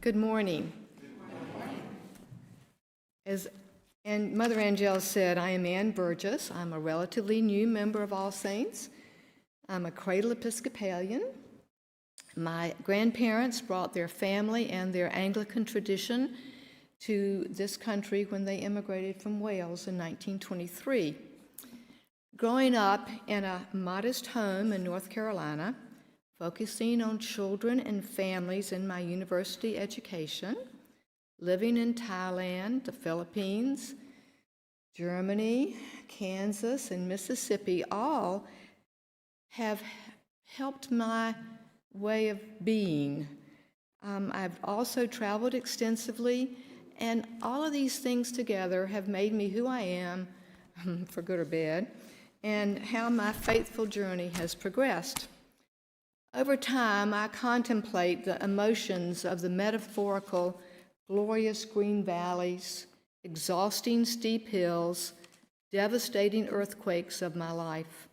Good morning. As Mother Angel said, I am Anne Burgess. I'm a relatively new member of All Saints. I'm a cradle Episcopalian. My grandparents brought their family and their Anglican tradition to this country when they immigrated from Wales in 1923. Growing up in a modest home in North Carolina, focusing on children and families in my university education, living in Thailand, the Philippines, Germany, Kansas, and Mississippi all have helped my way of being. I've also traveled extensively, and all of these things together have made me who I am, for good or bad, and how my faithful journey has progressed. Over time, I contemplate the emotions of the metaphorical, glorious green valleys, exhausting steep hills, devastating earthquakes of my life,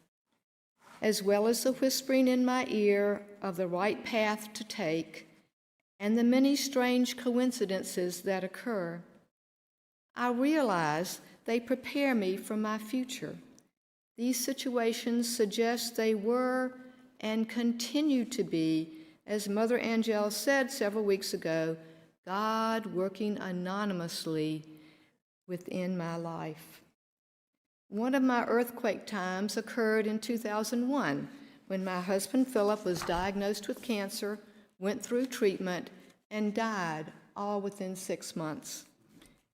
as well as the whispering in my ear of the right path to take and the many strange coincidences that occur. I realize they prepare me for my future. These situations suggest they were and continue to be, as Mother Angel said several weeks ago, God working anonymously within my life. One of my earthquake times occurred in 2001 when my husband Philip was diagnosed with cancer, went through treatment, and died all within 6 months.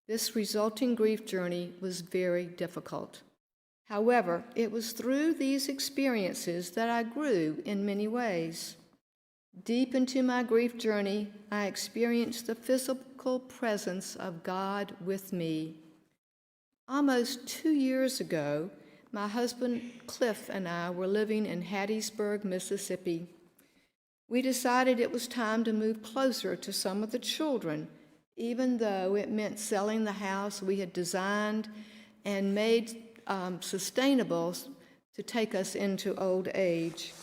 This resulting grief journey was very difficult. However, it was through these experiences that I grew in many ways. Deep into my grief journey, I experienced the physical presence of God with me. Almost 2 years ago, my husband Cliff and I were living in Hattiesburg, Mississippi. We decided it was time to move closer to some of the children, even though it meant selling the house we had designed and made sustainable to take us into old age.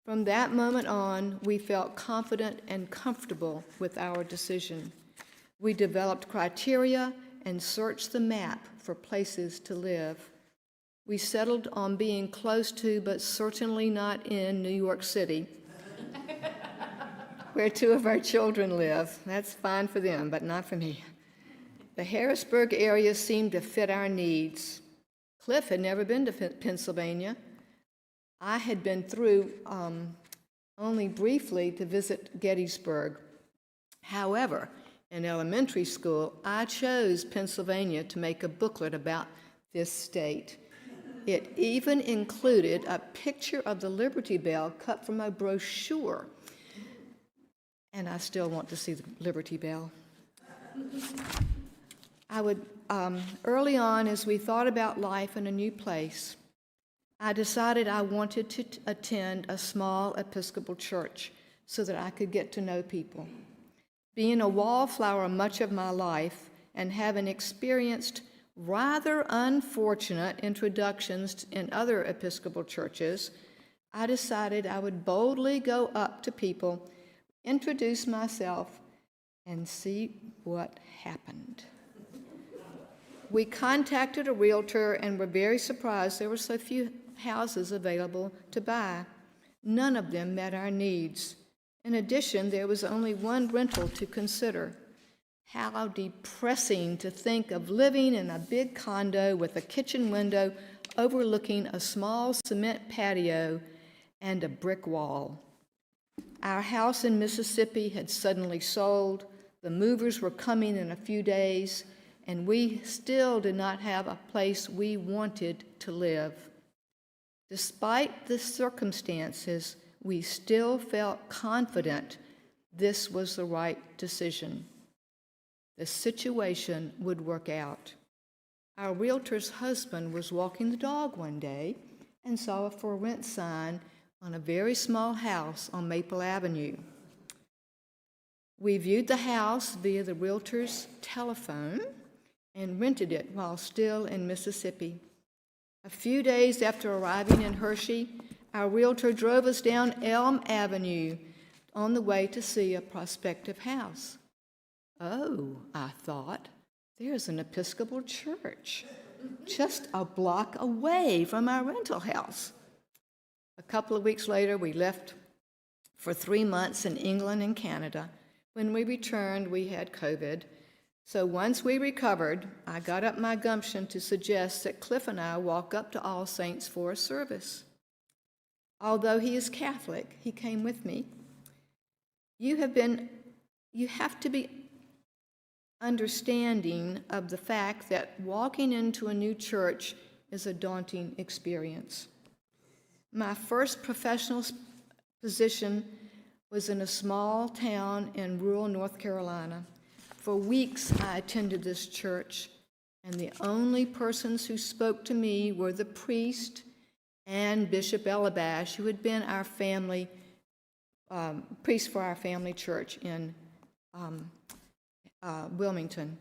From that moment on, we felt confident and comfortable with our decision. We developed criteria and searched the map for places to live. We settled on being close to, but certainly not in, New York City, where 2 of our children live. That's fine for them, but not for me. The Harrisburg area seemed to fit our needs. Cliff had never been to Pennsylvania. I had been through only briefly to visit Gettysburg. However, in elementary school, I chose Pennsylvania to make a booklet about this state. It even included a picture of the Liberty Bell cut from a brochure. And I still want to see the Liberty Bell. Early on, as we thought about life in a new place, I decided I wanted to attend a small Episcopal church so that I could get to know people. Being a wallflower much of my life and having experienced rather unfortunate introductions in other Episcopal churches, I decided I would boldly go up to people, introduce myself, and see what happened. We contacted a realtor and were very surprised there were so few houses available to buy. None of them met our needs. In addition, there was only one rental to consider. How depressing to think of living in a big condo with a kitchen window overlooking a small cement patio and a brick wall. Our house in Mississippi had suddenly sold. The movers were coming in a few days, and we still did not have a place we wanted to live. Despite the circumstances, we still felt confident this was the right decision. The situation would work out. Our realtor's husband was walking the dog one day and saw a for rent sign on a very small house on Maple Avenue. We viewed the house via the realtor's telephone and rented it while still in Mississippi. A few days after arriving in Hershey, our realtor drove us down Elm Avenue on the way to see a prospective house. Oh, I thought, there's an Episcopal church just a block away from our rental house. A couple of weeks later, we left for 3 months in England and Canada. When we returned, we had COVID. So once we recovered, I got up my gumption to suggest that Cliff and I walk up to All Saints for a service. Although he is Catholic, he came with me. You have to be understanding of the fact that walking into a new church is a daunting experience. My first professional position was in a small town in rural North Carolina. For weeks, I attended this church, and the only persons who spoke to me were the priest and Bishop Elabash, who had been our family priest for our family church in Wilmington.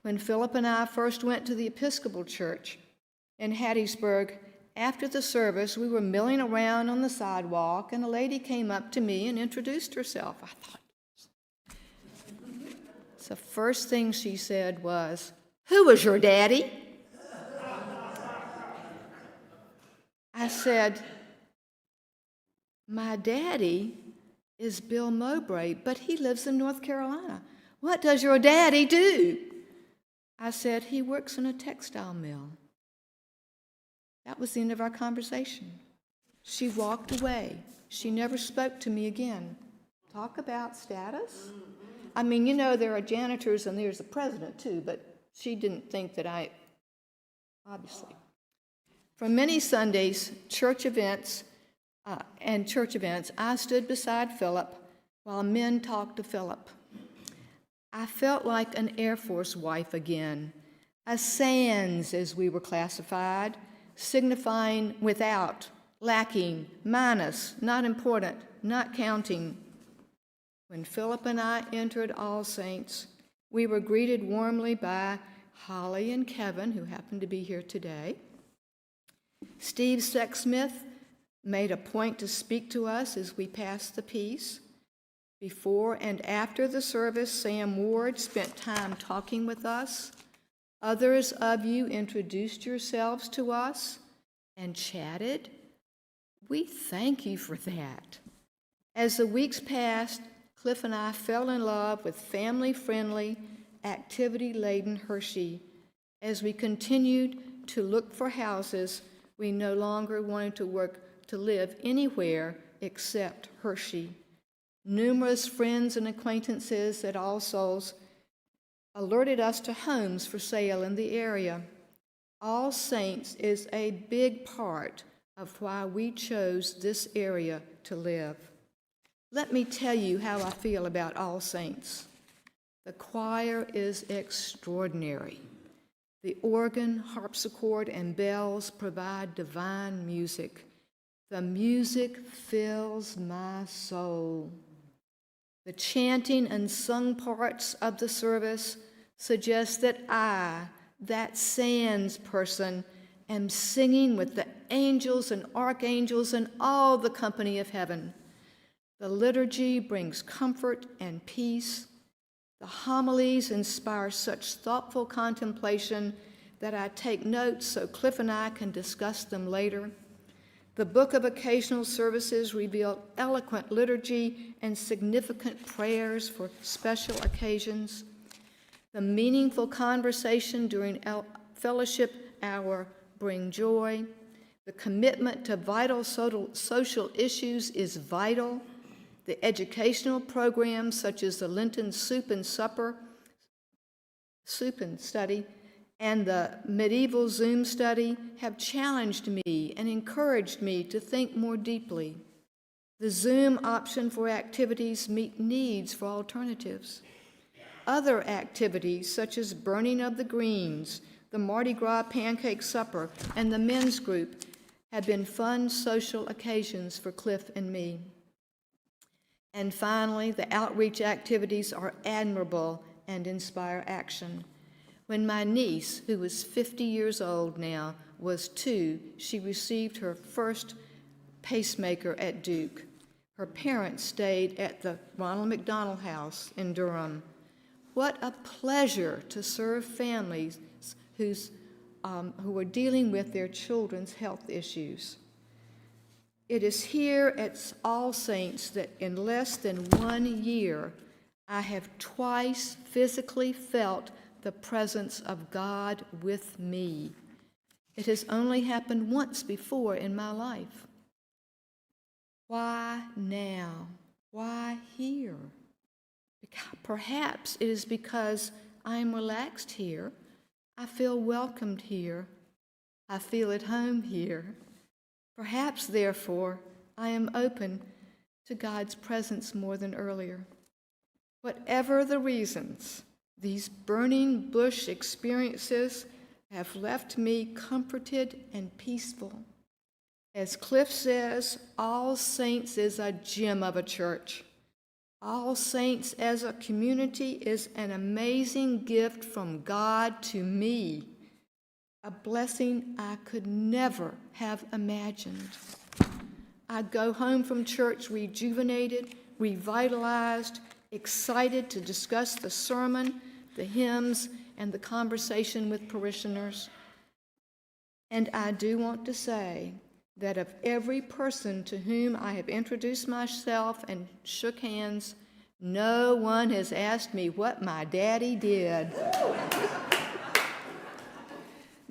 When Philip and I first went to the Episcopal Church in Hattiesburg, after the service, we were milling around on the sidewalk, and a lady came up to me and introduced herself. I thought, the first thing she said was, "Who was your daddy?" I said, "My daddy is Bill Mowbray, but he lives in North Carolina. What does your daddy do?" I said, "He works in a textile mill." That was the end of our conversation. She walked away. She never spoke to me again. Talk about status. I mean, you know, there are janitors and there's the president too, but she didn't think that obviously. For many Sundays, church events, I stood beside Philip while men talked to Philip. I felt like an Air Force wife again, a sans as we were classified, signifying without, lacking, minus, not important, not counting. When Philip and I entered All Saints, we were greeted warmly by Holly and Kevin, who happened to be here today. Steve Sexsmith made a point to speak to us as we passed the peace. Before and after the service, Sam Ward spent time talking with us. Others of you introduced yourselves to us and chatted. We thank you for that. As the weeks passed, Cliff and I fell in love with family-friendly, activity-laden Hershey. As we continued to look for houses, we no longer wanted to live anywhere except Hershey. Numerous friends and acquaintances at All Souls alerted us to homes for sale in the area. All Saints is a big part of why we chose this area to live. Let me tell you how I feel about All Saints. The choir is extraordinary. The organ, harpsichord, and bells provide divine music. The music fills my soul. The chanting and sung parts of the service suggest that I, that sans person, am singing with the angels and archangels and all the company of heaven. The liturgy brings comfort and peace. The homilies inspire such thoughtful contemplation that I take notes so Cliff and I can discuss them later. The book of occasional services reveal eloquent liturgy and significant prayers for special occasions. The meaningful conversation during fellowship hour bring joy. The commitment to vital social issues is vital. The educational programs such as the Lenten Soup and Study, and the medieval Zoom study have challenged me and encouraged me to think more deeply. The Zoom option for activities meet needs for alternatives. Other activities such as burning of the greens, the Mardi Gras pancake supper, and the men's group have been fun social occasions for Cliff and me. And finally, the outreach activities are admirable and inspire action. When my niece, who is 50 years old now, was 2, she received her first pacemaker at Duke. Her parents stayed at the Ronald McDonald House in Durham. What a pleasure to serve families who are dealing with their children's health issues. It is here at All Saints that in less than 1 year, I have twice physically felt the presence of God with me. It has only happened once before in my life. Why now? Why here? Perhaps it is because I am relaxed here. I feel welcomed here. I feel at home here. Perhaps, therefore, I am open to God's presence more than earlier. Whatever the reasons, these burning bush experiences have left me comforted and peaceful. As Cliff says, All Saints is a gem of a church. All Saints as a community is an amazing gift from God to me, a blessing I could never have imagined. I go home from church rejuvenated, revitalized, excited to discuss the sermon, the hymns, and the conversation with parishioners. And I do want to say that of every person to whom I have introduced myself and shook hands, no one has asked me what my daddy did.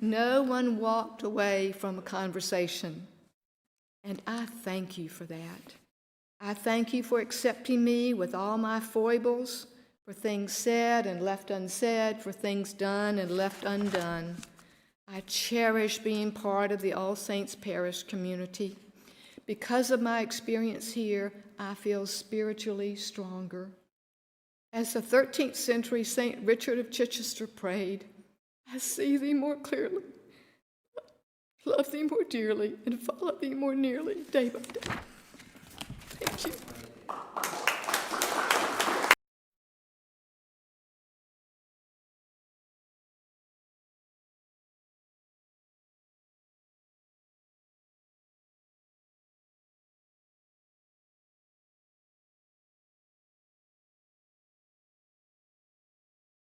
No one walked away from a conversation, and I thank you for that. I thank you for accepting me with all my foibles, for things said and left unsaid, for things done and left undone. I cherish being part of the All Saints Parish community. Because of my experience here, I feel spiritually stronger. As the 13th century St. Richard of Chichester prayed, I see thee more clearly, love thee more dearly, and follow thee more nearly day by day.